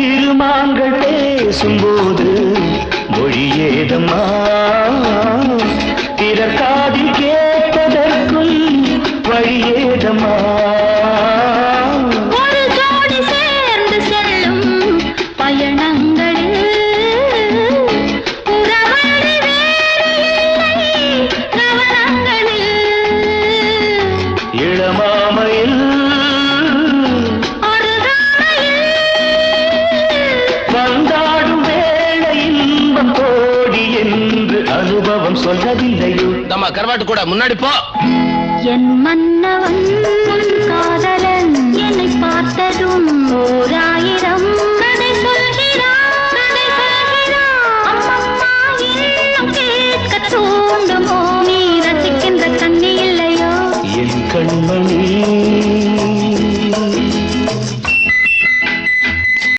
இருமாங்கள் பேசும்போது மொழியேதம்மா பிறர் காதில் கேட்பதற்கும் வழியேதம்மா ஒரு ஜோடி சேர்ந்து செல்லும் பயணங்களில் உறவழி வேறு இல்லை கவனங்களில் இளமாமையில் வந்தாடும் வேளை இன்பம் கோடி என்று அனுபவம் சொல்லவில்லையோ நம்ம கருவாட்டு கூட முன்னாடி போ என் மன்னவன் காதலன் என்னை பார்த்ததும் ஓராயிரம்